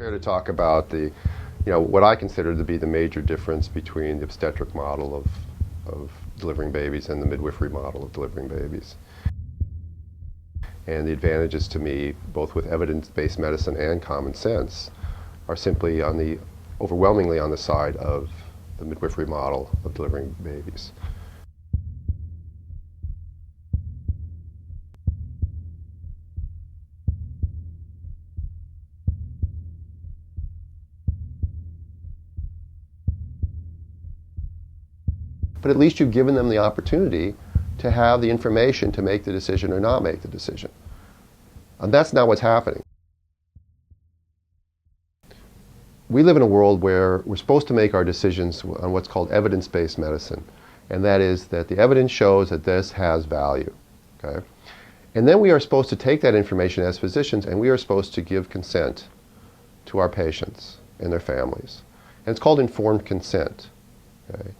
Here to talk about what I consider to be the major difference between the obstetric model of delivering babies and the midwifery model of delivering babies. And the advantages to me, both with evidence-based medicine and common sense, are simply overwhelmingly on the side of the midwifery model of delivering babies. But at least you've given them the opportunity to have the information to make the decision or not make the decision. And that's not what's happening. We live in a world where we're supposed to make our decisions on what's called evidence-based medicine. And that is that the evidence shows that this has value. Okay? And then we are supposed to take that information as physicians and we are supposed to give consent to our patients and their families. And it's called informed consent. Okay?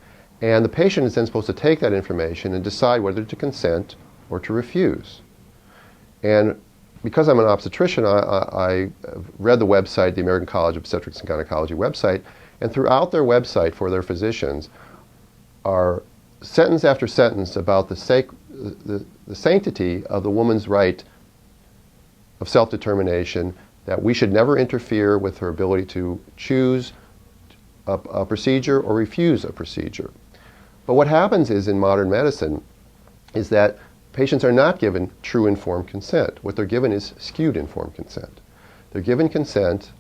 And the patient is then supposed to take that information and decide whether to consent or to refuse. And because I'm an obstetrician, I read the website, the American College of Obstetrics and Gynecology website, and throughout their website for their physicians are sentence after sentence about the sanctity of the woman's right of self-determination, that we should never interfere with her ability to choose a procedure or refuse a procedure. But what happens is in modern medicine is that patients are not given true informed consent. What they're given is skewed informed consent. They're given consent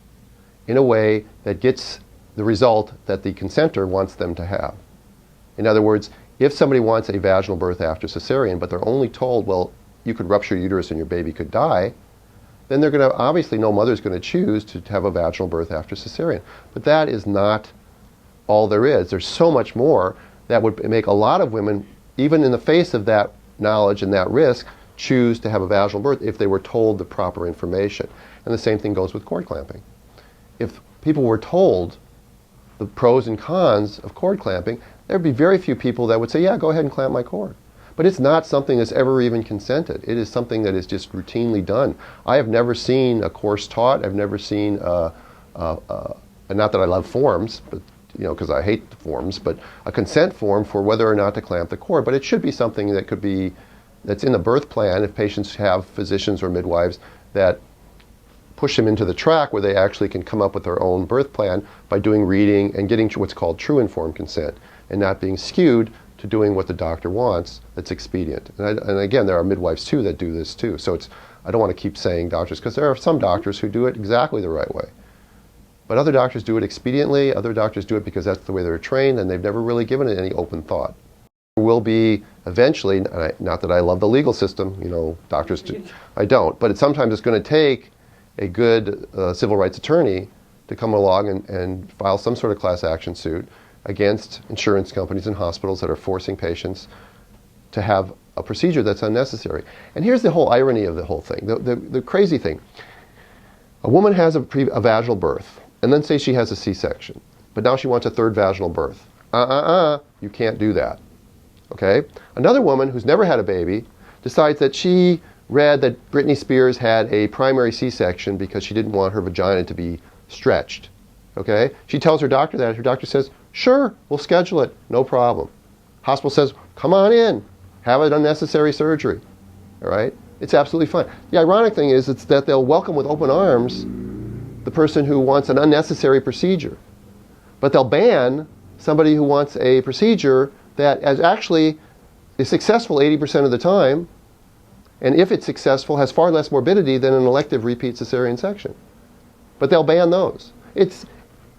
in a way that gets the result that the consenter wants them to have. In other words, if somebody wants a vaginal birth after cesarean, but they're only told, well, you could rupture your uterus and your baby could die, then they're going to, obviously no mother's going to choose to have a vaginal birth after cesarean. But that is not all there is. There's so much more that would make a lot of women, even in the face of that knowledge and that risk, choose to have a vaginal birth if they were told the proper information. And the same thing goes with cord clamping. If people were told the pros and cons of cord clamping, there'd be very few people that would say, yeah, go ahead and clamp my cord. But it's not something that's ever even consented. It is something that is just routinely done. I have never seen a course taught. I've never seen, not that I love forms, but because I hate the forms, but a consent form for whether or not to clamp the cord. But it should be something that that's in the birth plan if patients have physicians or midwives that push them into the track where they actually can come up with their own birth plan by doing reading and getting what's called true informed consent and not being skewed to doing what the doctor wants that's expedient. And again, there are midwives too that do this too. So I don't want to keep saying doctors, because there are some doctors who do it exactly the right way. But other doctors do it expediently, other doctors do it because that's the way they're trained, and they've never really given it any open thought. There will be eventually, not that I love the legal system, doctors do, I don't, but sometimes it's going to take a good civil rights attorney to come along and file some sort of class action suit against insurance companies and hospitals that are forcing patients to have a procedure that's unnecessary. And here's the whole irony of the whole thing, the crazy thing. A woman has a vaginal birth, and then say she has a C-section, but now she wants a third vaginal birth. You can't do that. Okay? Another woman who's never had a baby decides that she read that Britney Spears had a primary C-section because she didn't want her vagina to be stretched. Okay? She tells her doctor that. Her doctor says, sure, we'll schedule it, no problem. Hospital says, come on in, have an unnecessary surgery. All right? It's absolutely fine. The ironic thing is that they'll welcome with open arms the person who wants an unnecessary procedure. But they'll ban somebody who wants a procedure that actually is successful 80% of the time, and if it's successful, has far less morbidity than an elective repeat cesarean section. But they'll ban those. It's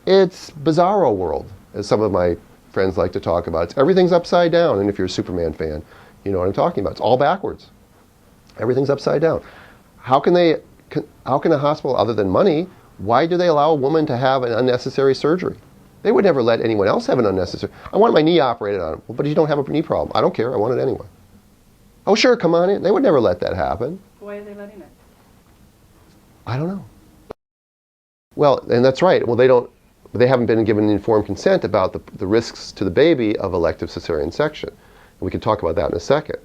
bizarro world, as some of my friends like to talk about. Everything's upside down, and if you're a Superman fan, you know what I'm talking about. It's all backwards. Everything's upside down. How can a hospital, other than money, why do they allow a woman to have an unnecessary surgery? They would never let anyone else have an unnecessary. I want my knee operated on. Well, but you don't have a knee problem. I don't care. I want it anyway. Oh, sure, come on in. They would never let that happen. Why are they letting it? I don't know. Well, and that's right. Well, they haven't been given informed consent about the risks to the baby of elective cesarean section. And we can talk about that in a second.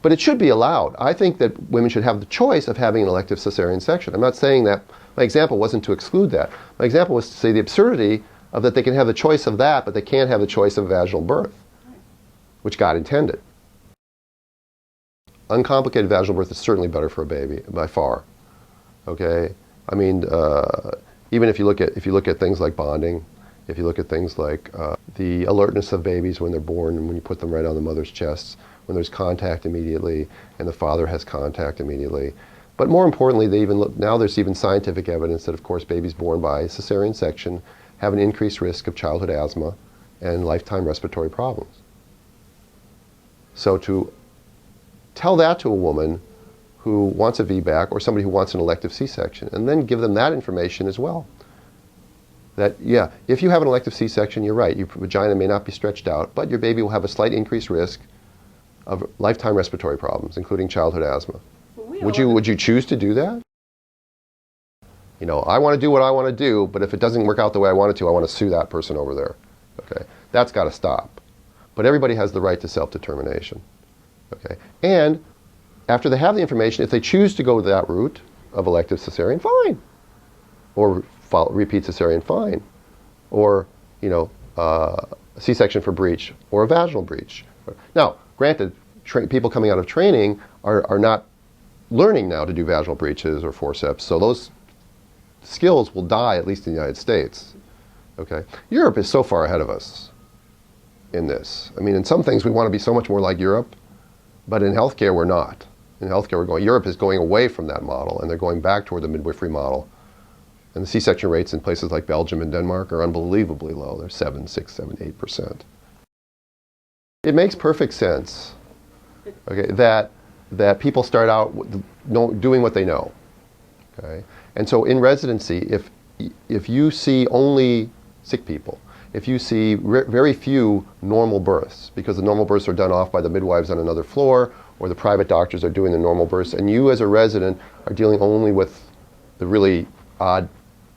But it should be allowed. I think that women should have the choice of having an elective cesarean section. I'm not saying that My example wasn't to exclude that. My example was to say the absurdity of that they can have the choice of that, but they can't have the choice of vaginal birth, which God intended. Uncomplicated vaginal birth is certainly better for a baby, by far. Okay? I mean, even if you look at things like bonding, if you look at things like the alertness of babies when they're born and when you put them right on the mother's chest, when there's contact immediately and the father has contact immediately. But more importantly, now there's even scientific evidence that, of course, babies born by cesarean section have an increased risk of childhood asthma and lifetime respiratory problems. So to tell that to a woman who wants a VBAC or somebody who wants an elective C-section, and then give them that information as well. That, yeah, if you have an elective C-section, you're right, your vagina may not be stretched out, but your baby will have a slight increased risk of lifetime respiratory problems, including childhood asthma. Would you choose to do that? You know, I want to do what I want to do, but if it doesn't work out the way I want it to, I want to sue that person over there. Okay, that's got to stop. But everybody has the right to self-determination. Okay, and after they have the information, if they choose to go that route of elective cesarean, fine. Or repeat cesarean, fine. Or, you know, C-section for breech or a vaginal breech. Now, granted, people coming out of training are not learning now to do vaginal breeches or forceps, so those skills will die, at least in the United States. Okay, Europe is so far ahead of us in this. I mean, in some things we want to be so much more like Europe, but in healthcare we're not. In healthcare Europe is going away from that model, and they're going back toward the midwifery model. And the C-section rates in places like Belgium and Denmark are unbelievably low. They're 7, 6, 7, 8%. It makes perfect sense, okay, that people start out doing what they know. Okay? And so in residency, if you see only sick people, if you see very few normal births, because the normal births are done off by the midwives on another floor, or the private doctors are doing the normal births, and you as a resident are dealing only with the really odd,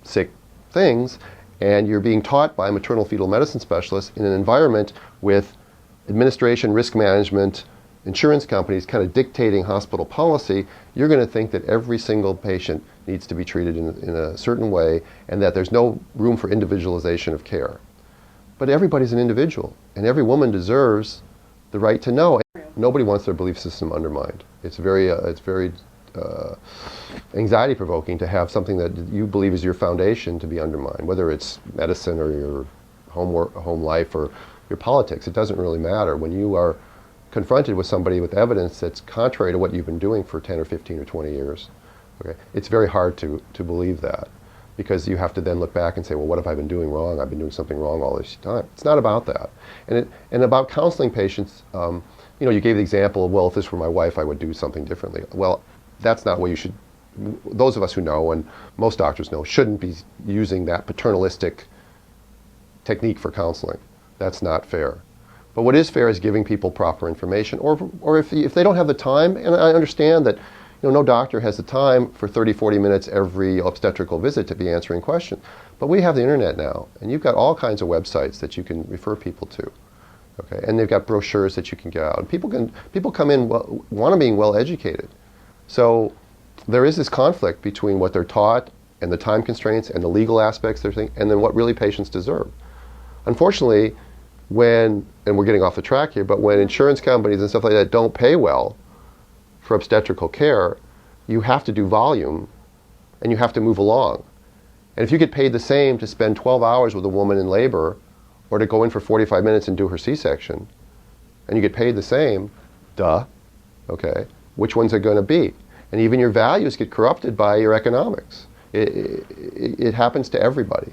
sick things, and you're being taught by a maternal fetal medicine specialist in an environment with administration, risk management, insurance companies kind of dictating hospital policy, you're going to think that every single patient needs to be treated in a certain way, and that there's no room for individualization of care. But everybody's an individual, and every woman deserves the right to know. Nobody wants their belief system undermined. It's very anxiety-provoking to have something that you believe is your foundation to be undermined, whether it's medicine or your home life or your politics. It doesn't really matter. When you are confronted with somebody with evidence that's contrary to what you've been doing for 10 or 15 or 20 years, okay, it's very hard to believe that, because you have to then look back and say, well, what have I been doing wrong? I've been doing something wrong all this time. It's not about that. And about counseling patients, you know, you gave the example of, well, if this were my wife, I would do something differently. Well, that's not what you should, those of us who know, and most doctors know, shouldn't be using that paternalistic technique for counseling. That's not fair. But what is fair is giving people proper information, or if they don't have the time, and I understand that, you know, no doctor has the time for 30, 40 minutes every obstetrical visit to be answering questions. But we have the internet now, and you've got all kinds of websites that you can refer people to. Okay, and they've got brochures that you can get out. And people come in want being well educated. So there is this conflict between what they're taught and the time constraints and the legal aspects they're thinking, and then what really patients deserve. Unfortunately, and we're getting off the track here, but when insurance companies and stuff like that don't pay well for obstetrical care, you have to do volume and you have to move along. And if you get paid the same to spend 12 hours with a woman in labor or to go in for 45 minutes and do her C-section, and you get paid the same, okay, which one's it going to be? And even your values get corrupted by your economics. It happens to everybody.